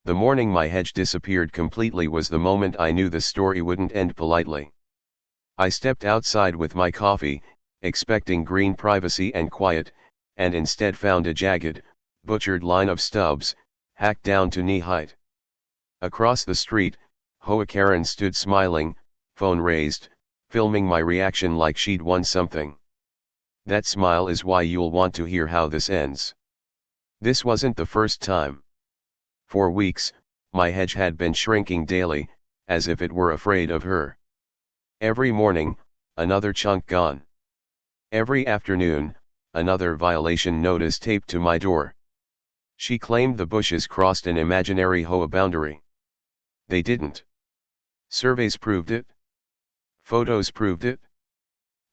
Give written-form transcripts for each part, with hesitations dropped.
The morning my hedge disappeared completely was the moment I knew the story wouldn't end politely. I stepped outside with my coffee, expecting green privacy and quiet, and instead found a jagged, butchered line of stubs, hacked down to knee height. Across the street, HOA Karen stood smiling, phone raised, filming my reaction like she'd won something. That smile is why you'll want to hear how this ends. This wasn't the first time. For weeks, my hedge had been shrinking daily, as if it were afraid of her. Every morning, another chunk gone. Every afternoon, another violation notice taped to my door. She claimed the bushes crossed an imaginary HOA boundary. They didn't. Surveys proved it. Photos proved it.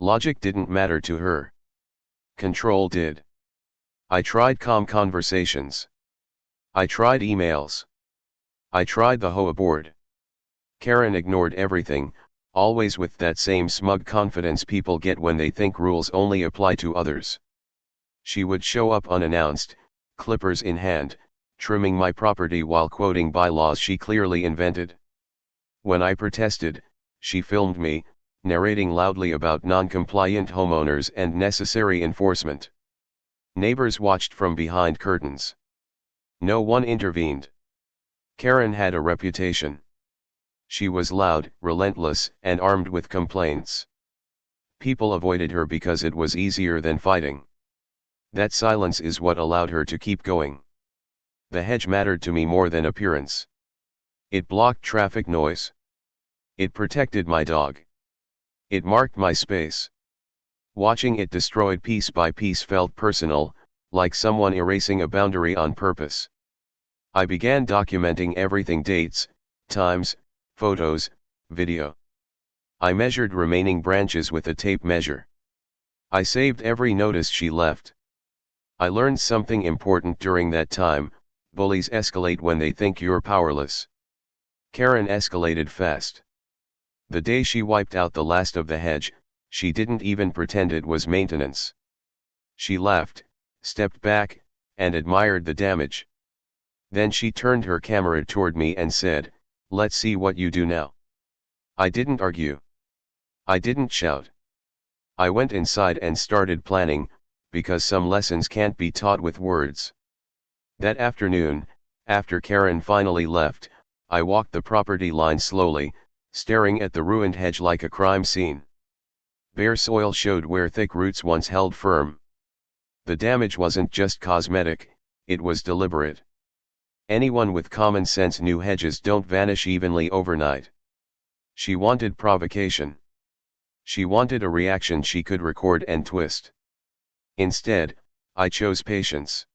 Logic didn't matter to her. Control did. I tried calm conversations. I tried emails. I tried the HOA board. Karen ignored everything, always with that same smug confidence people get when they think rules only apply to others. She would show up unannounced, clippers in hand, trimming my property while quoting bylaws she clearly invented. When I protested, she filmed me, narrating loudly about non-compliant homeowners and necessary enforcement. Neighbors watched from behind curtains. No one intervened. Karen had a reputation. She was loud, relentless, and armed with complaints. People avoided her because it was easier than fighting. That silence is what allowed her to keep going. The hedge mattered to me more than appearance. It blocked traffic noise. It protected my dog. It marked my space. Watching it destroyed piece by piece felt personal, like someone erasing a boundary on purpose. I began documenting everything: dates, times, photos, video. I measured remaining branches with a tape measure. I saved every notice she left. I learned something important during that time: bullies escalate when they think you're powerless. Karen escalated fast. The day she wiped out the last of the hedge, she didn't even pretend it was maintenance. She laughed, stepped back, and admired the damage. Then she turned her camera toward me and said, "Let's see what you do now." I didn't argue. I didn't shout. I went inside and started planning, because some lessons can't be taught with words. That afternoon, after Karen finally left, I walked the property line slowly, staring at the ruined hedge like a crime scene. Bare soil showed where thick roots once held firm. The damage wasn't just cosmetic, it was deliberate. Anyone with common sense knew hedges don't vanish evenly overnight. She wanted provocation. She wanted a reaction she could record and twist. Instead, I chose patience.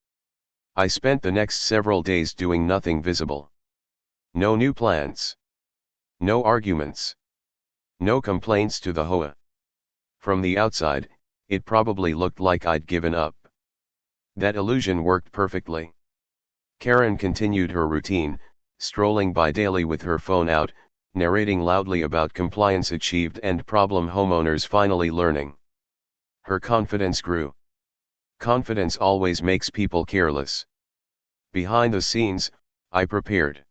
I spent the next several days doing nothing visible. No new plans. No arguments. No complaints to the HOA. From the outside, it probably looked like I'd given up. That illusion worked perfectly. Karen continued her routine, strolling by daily with her phone out, narrating loudly about compliance achieved and problem homeowners finally learning. Her confidence grew. Confidence always makes people careless. Behind the scenes, I prepared.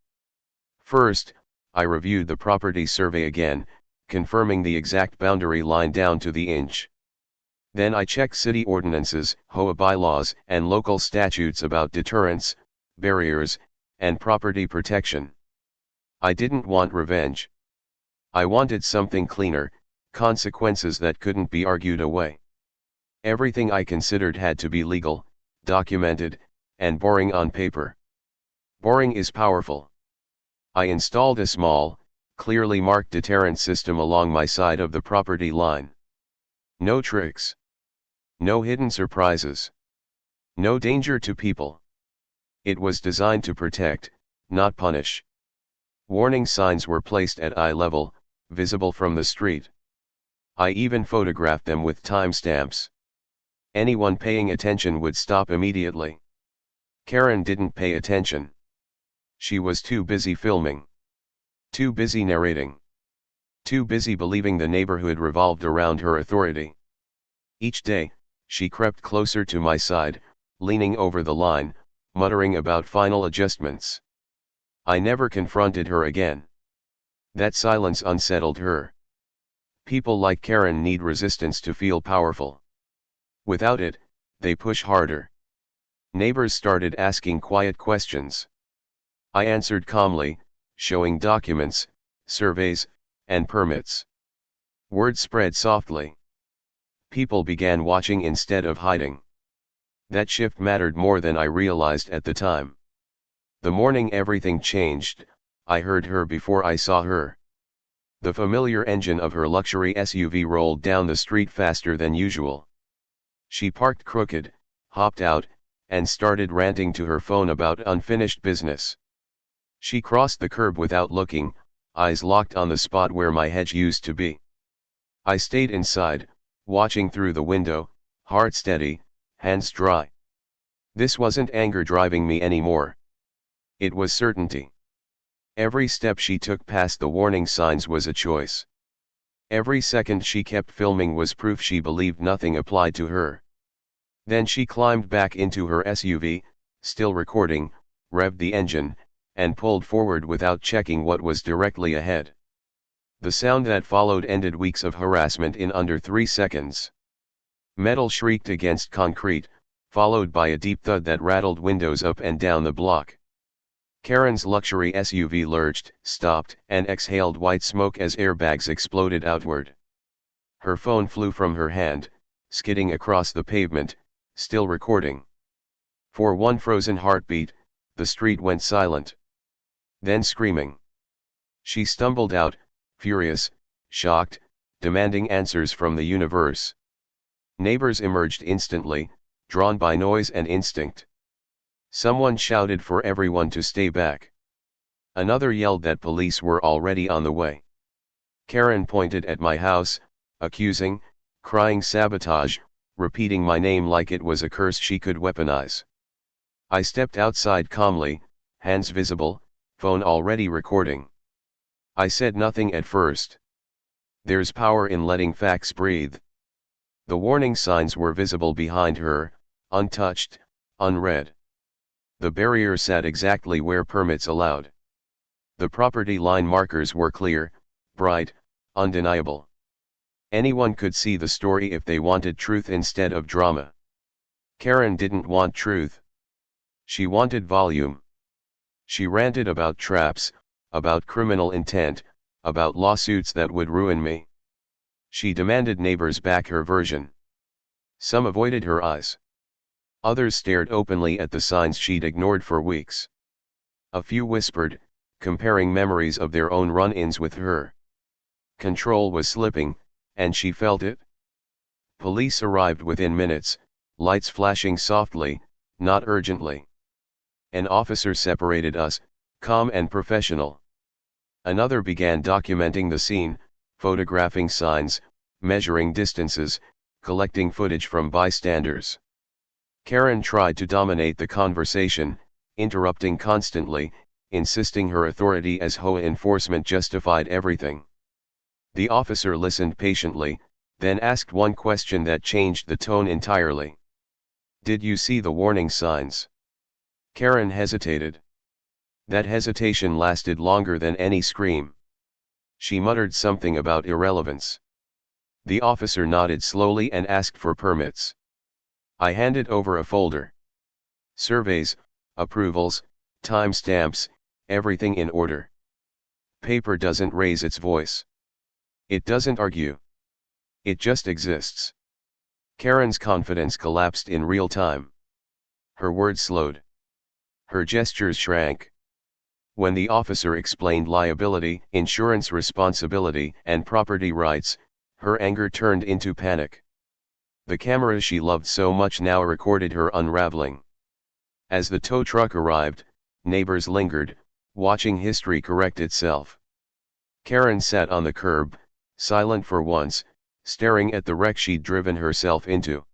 First, I reviewed the property survey again, confirming the exact boundary line down to the inch. Then I checked city ordinances, HOA bylaws, and local statutes about deterrence, barriers, and property protection. I didn't want revenge. I wanted something cleaner, consequences that couldn't be argued away. Everything I considered had to be legal, documented, and boring on paper. Boring is powerful. I installed a small, clearly marked deterrent system along my side of the property line. No tricks. No hidden surprises. No danger to people. It was designed to protect, not punish. Warning signs were placed at eye level, visible from the street. I even photographed them with timestamps. Anyone paying attention would stop immediately. Karen didn't pay attention. She was too busy filming. Too busy narrating. Too busy believing the neighborhood revolved around her authority. Each day, she crept closer to my side, leaning over the line, muttering about final adjustments. I never confronted her again. That silence unsettled her. People like Karen need resistance to feel powerful. Without it, they push harder. Neighbors started asking quiet questions. I answered calmly, showing documents, surveys, and permits. Word spread softly. People began watching instead of hiding. That shift mattered more than I realized at the time. The morning everything changed, I heard her before I saw her. The familiar engine of her luxury SUV rolled down the street faster than usual. She parked crooked, hopped out, and started ranting to her phone about unfinished business. She crossed the curb without looking, eyes locked on the spot where my hedge used to be. I stayed inside, watching through the window, heart steady, hands dry. This wasn't anger driving me anymore. It was certainty. Every step she took past the warning signs was a choice. Every second she kept filming was proof she believed nothing applied to her. Then she climbed back into her SUV, still recording, revved the engine, and pulled forward without checking what was directly ahead. The sound that followed ended weeks of harassment in under 3 seconds. Metal shrieked against concrete, followed by a deep thud that rattled windows up and down the block. Karen's luxury SUV lurched, stopped, and exhaled white smoke as airbags exploded outward. Her phone flew from her hand, skidding across the pavement, still recording. For one frozen heartbeat, the street went silent. Then screaming. She stumbled out, furious, shocked, demanding answers from the universe. Neighbors emerged instantly, drawn by noise and instinct. Someone shouted for everyone to stay back. Another yelled that police were already on the way. Karen pointed at my house, accusing, crying sabotage, repeating my name like it was a curse she could weaponize. I stepped outside calmly, hands visible, phone already recording. I said nothing at first. There's power in letting facts breathe. The warning signs were visible behind her, untouched, unread. The barrier sat exactly where permits allowed. The property line markers were clear, bright, undeniable. Anyone could see the story if they wanted truth instead of drama. Karen didn't want truth. She wanted volume. She ranted about traps, about criminal intent, about lawsuits that would ruin me. She demanded neighbors back her version. Some avoided her eyes. Others stared openly at the signs she'd ignored for weeks. A few whispered, comparing memories of their own run-ins with her. Control was slipping, and she felt it. Police arrived within minutes, lights flashing softly, not urgently. An officer separated us, calm and professional. Another began documenting the scene, photographing signs, measuring distances, collecting footage from bystanders. Karen tried to dominate the conversation, interrupting constantly, insisting her authority as HOA enforcement justified everything. The officer listened patiently, then asked one question that changed the tone entirely. "Did you see the warning signs?" Karen hesitated. That hesitation lasted longer than any scream. She muttered something about irrelevance. The officer nodded slowly and asked for permits. I handed over a folder. Surveys, approvals, timestamps, everything in order. Paper doesn't raise its voice. It doesn't argue. It just exists. Karen's confidence collapsed in real time. Her words slowed. Her gestures shrank. When the officer explained liability, insurance responsibility, and property rights, her anger turned into panic. The camera she loved so much now recorded her unraveling. As the tow truck arrived, neighbors lingered, watching history correct itself. Karen sat on the curb, silent for once, staring at the wreck she'd driven herself into.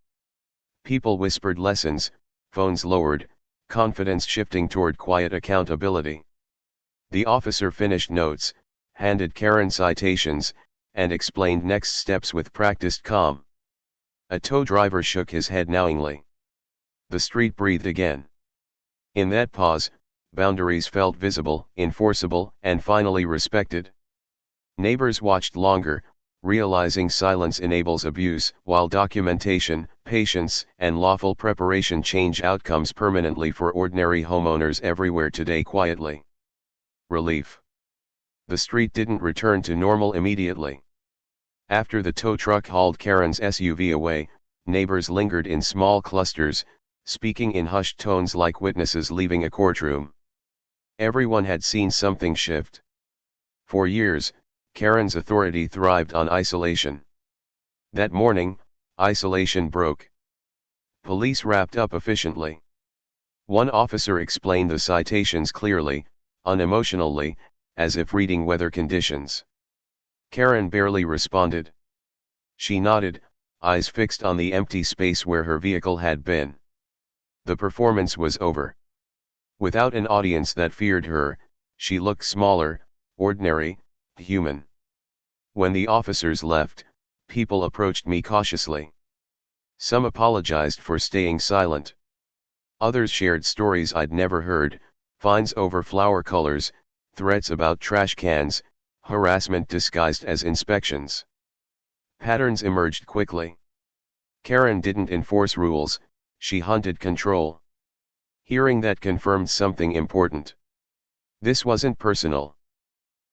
People whispered lessons, phones lowered, confidence shifting toward quiet accountability. The officer finished notes, handed Karen citations, and explained next steps with practiced calm. A tow driver shook his head knowingly. The street breathed again. In that pause, boundaries felt visible, enforceable, and finally respected. Neighbors watched longer, realizing silence enables abuse, while documentation, patience, and lawful preparation change outcomes permanently for ordinary homeowners everywhere today. Quietly. Relief. The street didn't return to normal immediately. After the tow truck hauled Karen's SUV away, neighbors lingered in small clusters, speaking in hushed tones like witnesses leaving a courtroom. Everyone had seen something shift. For years, Karen's authority thrived on isolation. That morning, isolation broke. Police wrapped up efficiently. One officer explained the citations clearly, unemotionally, as if reading weather conditions. Karen barely responded. She nodded, eyes fixed on the empty space where her vehicle had been. The performance was over. Without an audience that feared her, she looked smaller, ordinary, human. When the officers left, people approached me cautiously. Some apologized for staying silent. Others shared stories I'd never heard, fines over flower colors, threats about trash cans, harassment disguised as inspections. Patterns emerged quickly. Karen didn't enforce rules, she hunted control. Hearing that confirmed something important. This wasn't personal.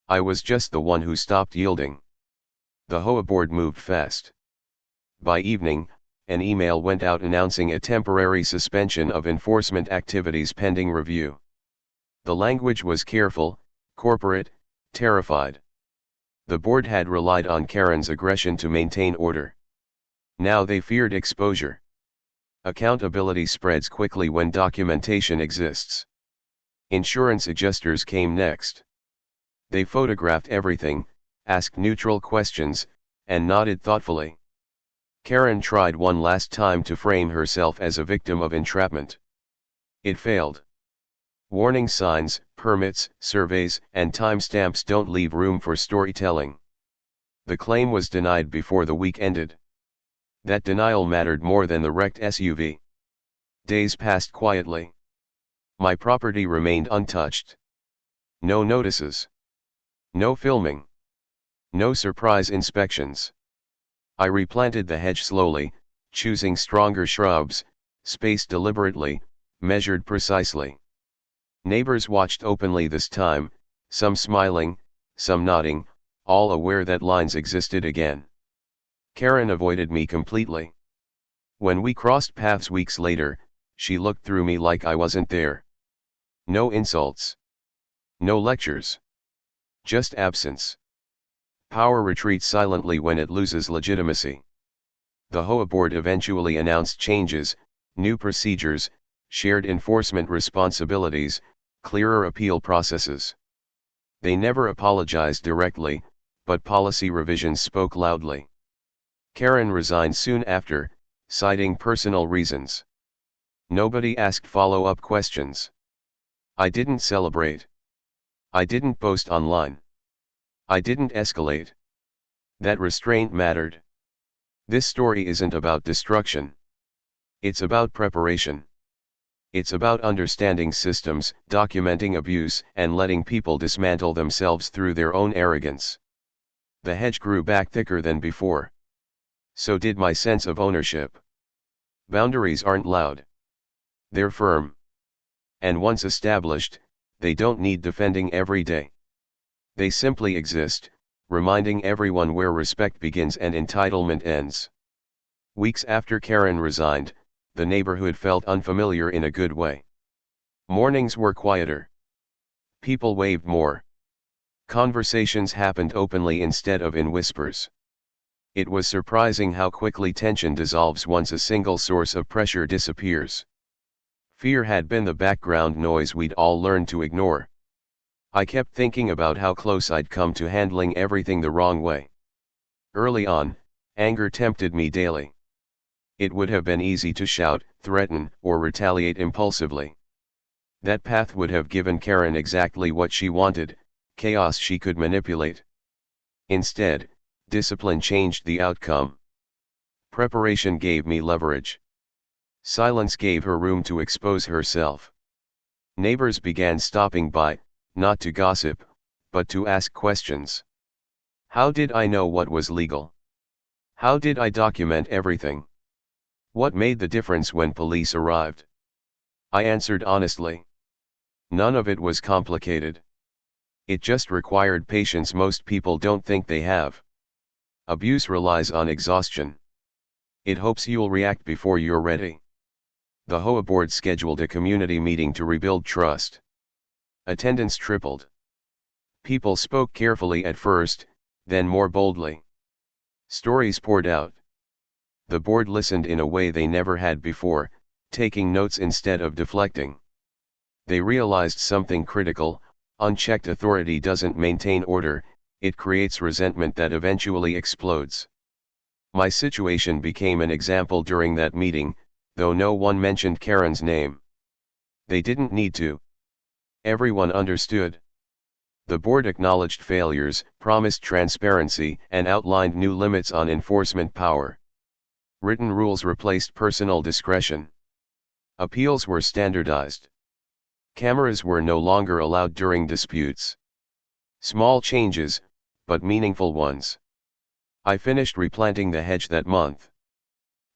I was just the one who stopped yielding. The HOA board moved fast. By evening, an email went out announcing a temporary suspension of enforcement activities pending review. The language was careful, corporate, terrified. The board had relied on Karen's aggression to maintain order. Now they feared exposure. Accountability spreads quickly when documentation exists. Insurance adjusters came next. They photographed everything, asked neutral questions, and nodded thoughtfully. Karen tried one last time to frame herself as a victim of entrapment. It failed. Warning signs, permits, surveys, and timestamps don't leave room for storytelling. The claim was denied before the week ended. That denial mattered more than the wrecked SUV. Days passed quietly. My property remained untouched. No notices. No filming. No surprise inspections. I replanted the hedge slowly, choosing stronger shrubs, spaced deliberately, measured precisely. Neighbors watched openly this time, some smiling, some nodding, all aware that lines existed again. Karen avoided me completely. When we crossed paths weeks later, she looked through me like I wasn't there. No insults. No lectures. Just absence. Power retreats silently when it loses legitimacy. The HOA board eventually announced changes, new procedures, shared enforcement responsibilities, clearer appeal processes. They never apologized directly, but policy revisions spoke loudly. Karen resigned soon after, citing personal reasons. Nobody asked follow-up questions. I didn't celebrate. I didn't post online. I didn't escalate. That restraint mattered. This story isn't about destruction. It's about preparation. It's about understanding systems, documenting abuse, and letting people dismantle themselves through their own arrogance. The hedge grew back thicker than before. So did my sense of ownership. Boundaries aren't loud. They're firm. And once established, they don't need defending every day. They simply exist, reminding everyone where respect begins and entitlement ends. Weeks after Karen resigned, the neighborhood felt unfamiliar in a good way. Mornings were quieter. People waved more. Conversations happened openly instead of in whispers. It was surprising how quickly tension dissolves once a single source of pressure disappears. Fear had been the background noise we'd all learned to ignore. I kept thinking about how close I'd come to handling everything the wrong way. Early on, anger tempted me daily. It would have been easy to shout, threaten, or retaliate impulsively. That path would have given Karen exactly what she wanted, chaos she could manipulate. Instead, discipline changed the outcome. Preparation gave me leverage. Silence gave her room to expose herself. Neighbors began stopping by, not to gossip, but to ask questions. How did I know what was legal? How did I document everything? What made the difference when police arrived? I answered honestly. None of it was complicated. It just required patience most people don't think they have. Abuse relies on exhaustion. It hopes you'll react before you're ready. The HOA board scheduled a community meeting to rebuild trust. Attendance tripled. People spoke carefully at first, then more boldly. Stories poured out. The board listened in a way they never had before, taking notes instead of deflecting. They realized something critical: unchecked authority doesn't maintain order, it creates resentment that eventually explodes. My situation became an example during that meeting, though no one mentioned Karen's name. They didn't need to. Everyone understood. The board acknowledged failures, promised transparency, and outlined new limits on enforcement power. Written rules replaced personal discretion. Appeals were standardized. Cameras were no longer allowed during disputes. Small changes, but meaningful ones. I finished replanting the hedge that month.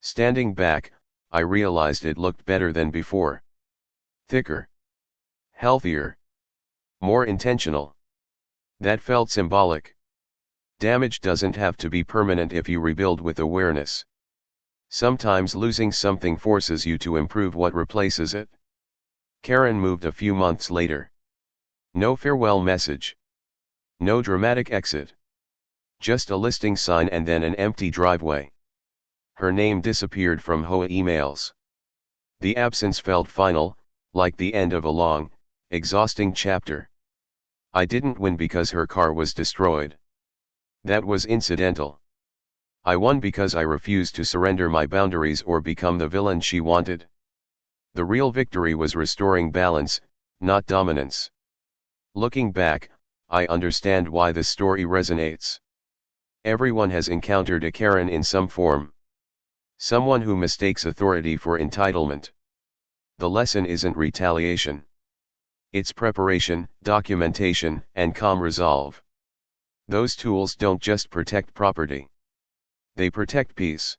Standing back, I realized it looked better than before. Thicker. Healthier. More intentional. That felt symbolic. Damage doesn't have to be permanent if you rebuild with awareness. Sometimes losing something forces you to improve what replaces it. Karen moved a few months later. No farewell message. No dramatic exit. Just a listing sign and then an empty driveway. Her name disappeared from HOA emails. The absence felt final, like the end of a long, exhausting chapter. I didn't win because her car was destroyed. That was incidental. I won because I refused to surrender my boundaries or become the villain she wanted. The real victory was restoring balance, not dominance. Looking back, I understand why this story resonates. Everyone has encountered a Karen in some form. Someone who mistakes authority for entitlement. The lesson isn't retaliation. It's preparation, documentation, and calm resolve. Those tools don't just protect property. They protect peace.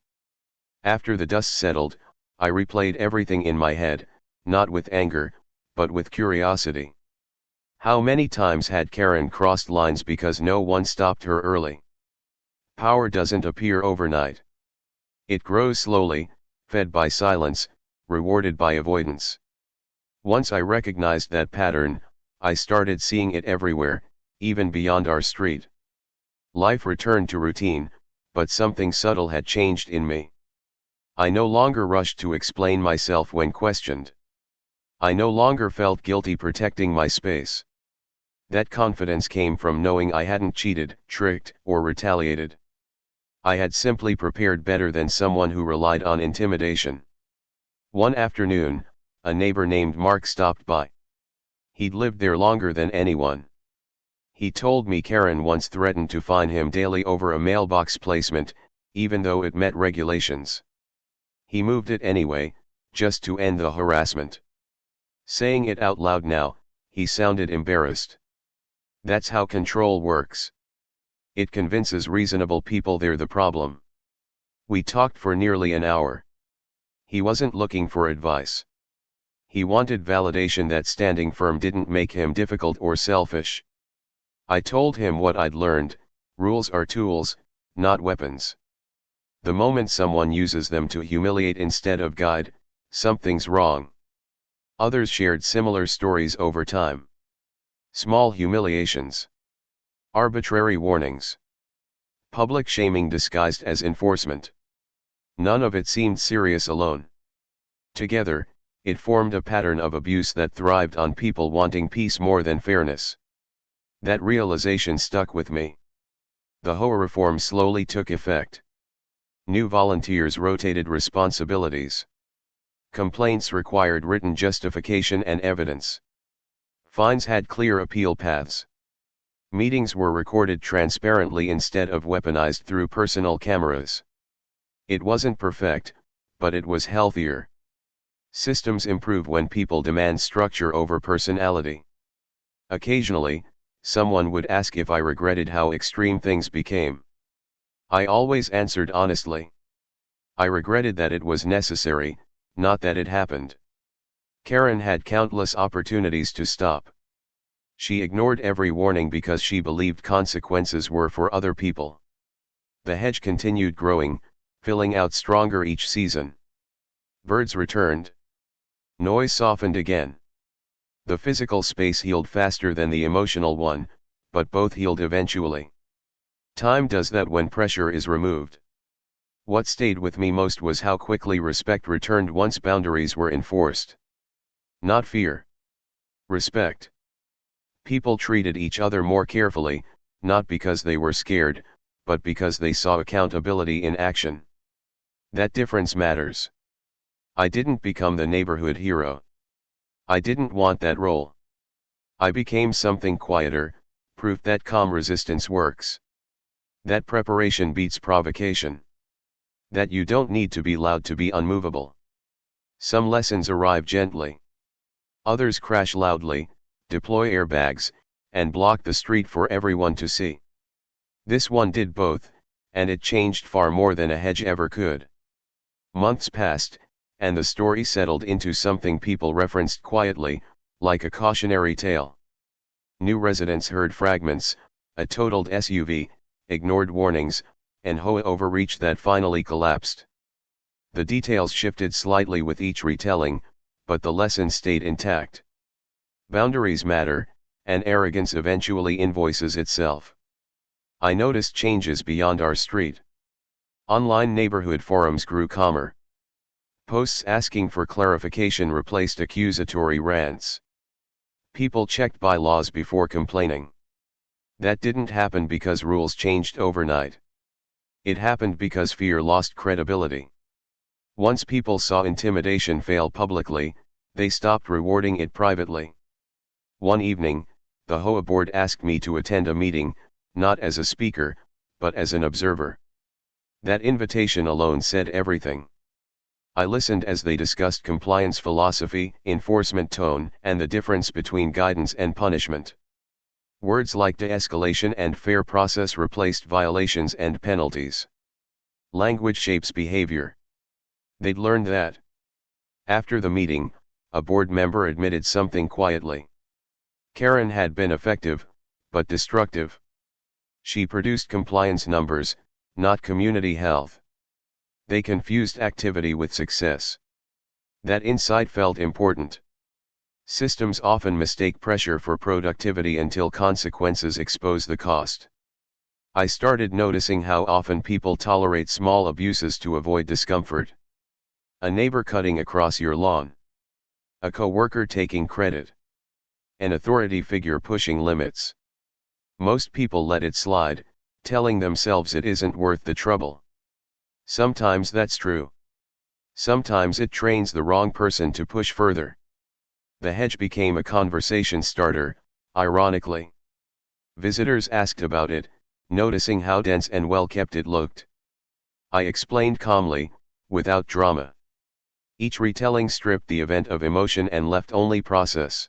After the dust settled, I replayed everything in my head, not with anger, but with curiosity. How many times had Karen crossed lines because no one stopped her early? Power doesn't appear overnight. It grows slowly, fed by silence, rewarded by avoidance. Once I recognized that pattern, I started seeing it everywhere, even beyond our street. Life returned to routine, but something subtle had changed in me. I no longer rushed to explain myself when questioned. I no longer felt guilty protecting my space. That confidence came from knowing I hadn't cheated, tricked, or retaliated. I had simply prepared better than someone who relied on intimidation. One afternoon, a neighbor named Mark stopped by. He'd lived there longer than anyone. He told me Karen once threatened to fine him daily over a mailbox placement, even though it met regulations. He moved it anyway, just to end the harassment. Saying it out loud now, he sounded embarrassed. That's how control works. It convinces reasonable people they're the problem. We talked for nearly an hour. He wasn't looking for advice. He wanted validation that standing firm didn't make him difficult or selfish. I told him what I'd learned: rules are tools, not weapons. The moment someone uses them to humiliate instead of guide, something's wrong. Others shared similar stories over time. Small humiliations. Arbitrary warnings. Public shaming disguised as enforcement. None of it seemed serious alone. Together, it formed a pattern of abuse that thrived on people wanting peace more than fairness. That realization stuck with me. The HOA reform slowly took effect. New volunteers rotated responsibilities. Complaints required written justification and evidence. Fines had clear appeal paths. Meetings were recorded transparently instead of weaponized through personal cameras. It wasn't perfect, but it was healthier. Systems improve when people demand structure over personality. Occasionally, someone would ask if I regretted how extreme things became. I always answered honestly. I regretted that it was necessary, not that it happened. Karen had countless opportunities to stop. She ignored every warning because she believed consequences were for other people. The hedge continued growing, filling out stronger each season. Birds returned. Noise softened again. The physical space healed faster than the emotional one, but both healed eventually. Time does that when pressure is removed. What stayed with me most was how quickly respect returned once boundaries were enforced. Not fear. Respect. People treated each other more carefully, not because they were scared, but because they saw accountability in action. That difference matters. I didn't become the neighborhood hero. I didn't want that role. I became something quieter, proof that calm resistance works. That preparation beats provocation. That you don't need to be loud to be unmovable. Some lessons arrive gently. Others crash loudly, deploy airbags, and block the street for everyone to see. This one did both, and it changed far more than a hedge ever could. Months passed, and the story settled into something people referenced quietly, like a cautionary tale. New residents heard fragments, a totaled SUV, ignored warnings, and HOA overreach that finally collapsed. The details shifted slightly with each retelling, but the lesson stayed intact. Boundaries matter, and arrogance eventually invoices itself. I noticed changes beyond our street. Online neighborhood forums grew calmer. Posts asking for clarification replaced accusatory rants. People checked bylaws before complaining. That didn't happen because rules changed overnight. It happened because fear lost credibility. Once people saw intimidation fail publicly, they stopped rewarding it privately. One evening, the HOA board asked me to attend a meeting, not as a speaker, but as an observer. That invitation alone said everything. I listened as they discussed compliance philosophy, enforcement tone, and the difference between guidance and punishment. Words like de-escalation and fair process replaced violations and penalties. Language shapes behavior. They'd learned that. After the meeting, a board member admitted something quietly. Karen had been effective, but destructive. She produced compliance numbers, not community health. They confused activity with success. That insight felt important. Systems often mistake pressure for productivity until consequences expose the cost. I started noticing how often people tolerate small abuses to avoid discomfort. A neighbor cutting across your lawn. A coworker taking credit. An authority figure pushing limits. Most people let it slide, telling themselves it isn't worth the trouble. Sometimes that's true. Sometimes it trains the wrong person to push further. The hedge became a conversation starter, ironically. Visitors asked about it, noticing how dense and well kept it looked. I explained calmly, without drama. Each retelling stripped the event of emotion and left only process.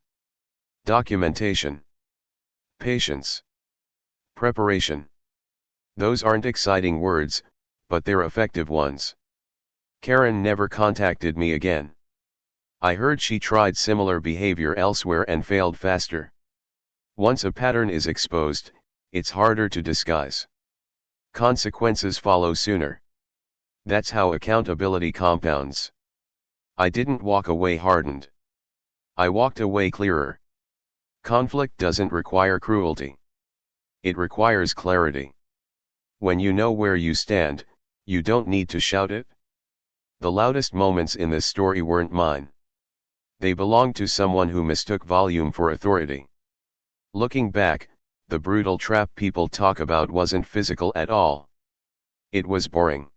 Documentation. Patience. Preparation. Those aren't exciting words, but they're effective ones. Karen never contacted me again. I heard she tried similar behavior elsewhere and failed faster. Once a pattern is exposed, it's harder to disguise. Consequences follow sooner. That's how accountability compounds. I didn't walk away hardened. I walked away clearer. Conflict doesn't require cruelty. It requires clarity. When you know where you stand, you don't need to shout it. The loudest moments in this story weren't mine. They belonged to someone who mistook volume for authority. Looking back, the brutal trap people talk about wasn't physical at all. It was boring.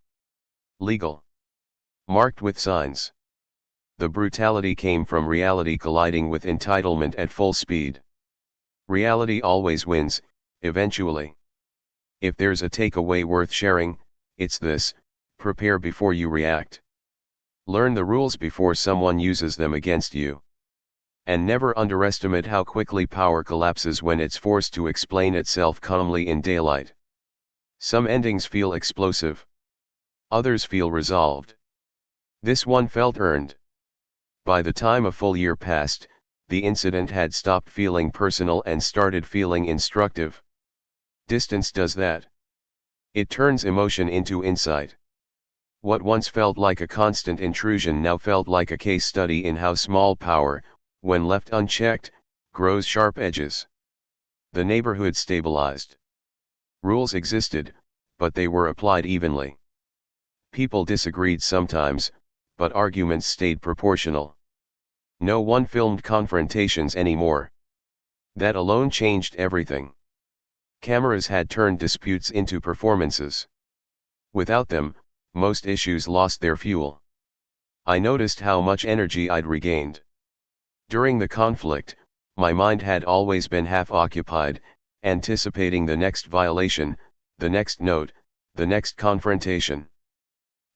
Legal. Marked with signs. The brutality came from reality colliding with entitlement at full speed. Reality always wins, eventually. If there's a takeaway worth sharing, it's this: prepare before you react. Learn the rules before someone uses them against you. And never underestimate how quickly power collapses when it's forced to explain itself calmly in daylight. Some endings feel explosive. Others feel resolved. This one felt earned. By the time a full year passed, the incident had stopped feeling personal and started feeling instructive. Distance does that. It turns emotion into insight. What once felt like a constant intrusion now felt like a case study in how small power, when left unchecked, grows sharp edges. The neighborhood stabilized. Rules existed, but they were applied evenly. People disagreed sometimes, but arguments stayed proportional. No one filmed confrontations anymore. That alone changed everything. Cameras had turned disputes into performances. Without them, most issues lost their fuel. I noticed how much energy I'd regained. During the conflict, my mind had always been half occupied, anticipating the next violation, the next note, the next confrontation.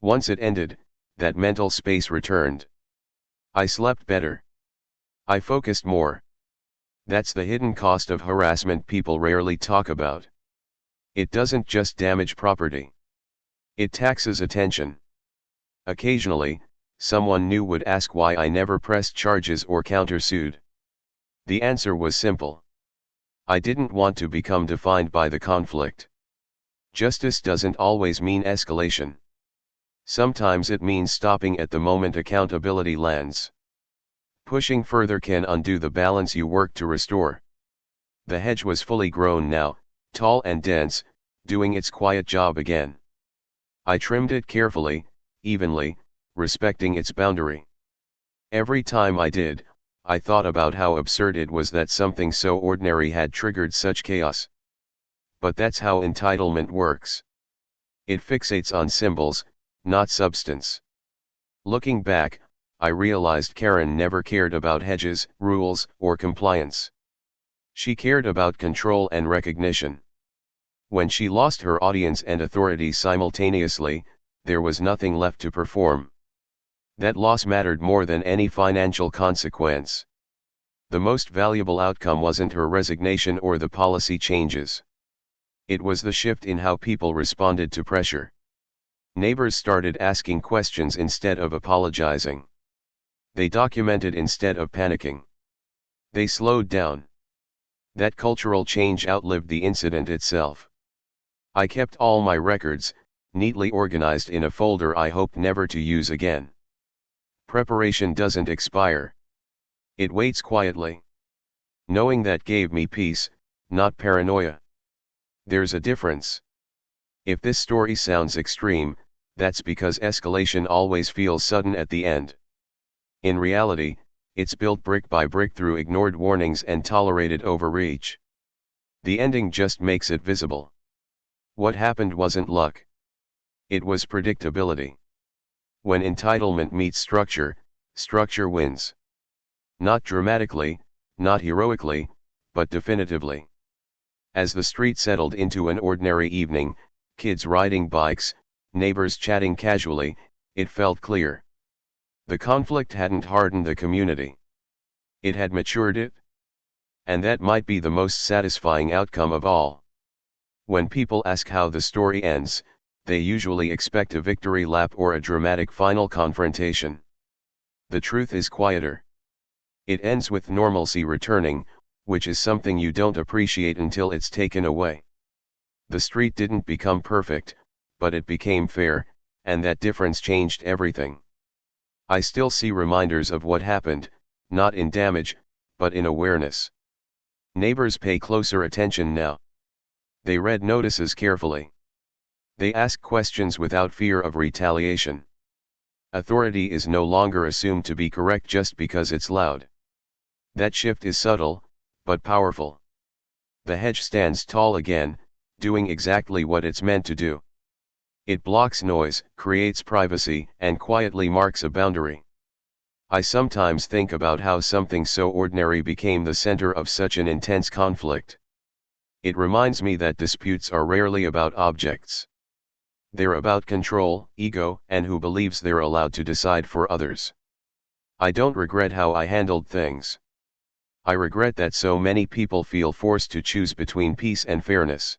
Once it ended, that mental space returned. I slept better. I focused more. That's the hidden cost of harassment people rarely talk about. It doesn't just damage property. It taxes attention. Occasionally, someone new would ask why I never pressed charges or countersued. The answer was simple. I didn't want to become defined by the conflict. Justice doesn't always mean escalation. Sometimes it means stopping at the moment accountability lands. Pushing further can undo the balance you work to restore. The hedge was fully grown now, tall and dense, doing its quiet job again. I trimmed it carefully, evenly, respecting its boundary. Every time I did, I thought about how absurd it was that something so ordinary had triggered such chaos. But that's how entitlement works. It fixates on symbols, not substance. Looking back, I realized Karen never cared about hedges, rules, or compliance. She cared about control and recognition. When she lost her audience and authority simultaneously, there was nothing left to perform. That loss mattered more than any financial consequence. The most valuable outcome wasn't her resignation or the policy changes. It was the shift in how people responded to pressure. Neighbors started asking questions instead of apologizing. They documented instead of panicking. They slowed down. That cultural change outlived the incident itself. I kept all my records, neatly organized in a folder I hope never to use again. Preparation doesn't expire. It waits quietly. Knowing that gave me peace, not paranoia. There's a difference. If this story sounds extreme, that's because escalation always feels sudden at the end. In reality, it's built brick by brick through ignored warnings and tolerated overreach. The ending just makes it visible. What happened wasn't luck. It was predictability. When entitlement meets structure, structure wins. Not dramatically, not heroically, but definitively. As the street settled into an ordinary evening, kids riding bikes, neighbors chatting casually, it felt clear. The conflict hadn't hardened the community. It had matured it. And that might be the most satisfying outcome of all. When people ask how the story ends, they usually expect a victory lap or a dramatic final confrontation. The truth is quieter. It ends with normalcy returning, which is something you don't appreciate until it's taken away. The street didn't become perfect, but it became fair, and that difference changed everything. I still see reminders of what happened, not in damage, but in awareness. Neighbors pay closer attention now. They read notices carefully. They ask questions without fear of retaliation. Authority is no longer assumed to be correct just because it's loud. That shift is subtle, but powerful. The hedge stands tall again, doing exactly what it's meant to do. It blocks noise, creates privacy, and quietly marks a boundary. I sometimes think about how something so ordinary became the center of such an intense conflict. It reminds me that disputes are rarely about objects. They're about control, ego, and who believes they're allowed to decide for others. I don't regret how I handled things. I regret that so many people feel forced to choose between peace and fairness.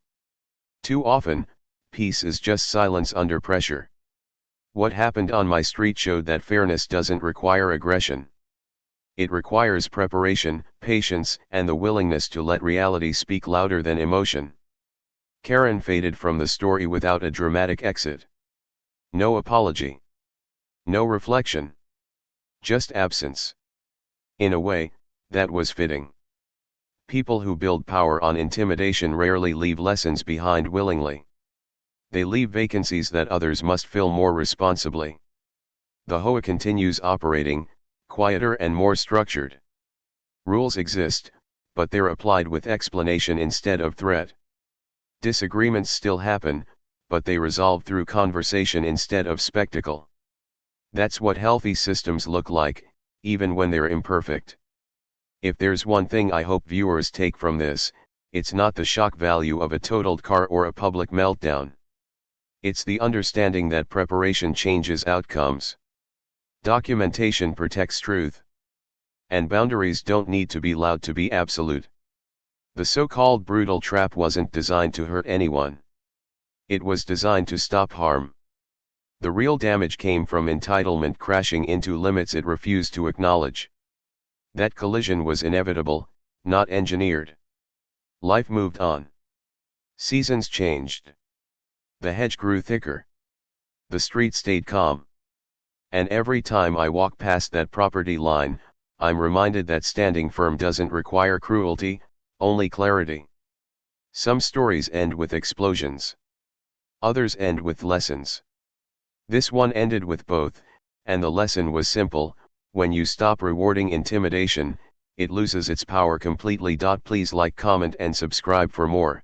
Too often, peace is just silence under pressure. What happened on my street showed that fairness doesn't require aggression. It requires preparation, patience, and the willingness to let reality speak louder than emotion. Karen faded from the story without a dramatic exit. No apology. No reflection. Just absence. In a way, that was fitting. People who build power on intimidation rarely leave lessons behind willingly. They leave vacancies that others must fill more responsibly. The HOA continues operating, quieter and more structured. Rules exist, but they're applied with explanation instead of threat. Disagreements still happen, but they resolve through conversation instead of spectacle. That's what healthy systems look like, even when they're imperfect. If there's one thing I hope viewers take from this, it's not the shock value of a totaled car or a public meltdown. It's the understanding that preparation changes outcomes. Documentation protects truth. And boundaries don't need to be loud to be absolute. The so-called brutal trap wasn't designed to hurt anyone. It was designed to stop harm. The real damage came from entitlement crashing into limits it refused to acknowledge. That collision was inevitable, not engineered. Life moved on. Seasons changed. The hedge grew thicker. The street stayed calm. And every time I walk past that property line, I'm reminded that standing firm doesn't require cruelty, only clarity. Some stories end with explosions. Others end with lessons. This one ended with both, and the lesson was simple: when you stop rewarding intimidation, it loses its power completely. Please like, comment and subscribe for more.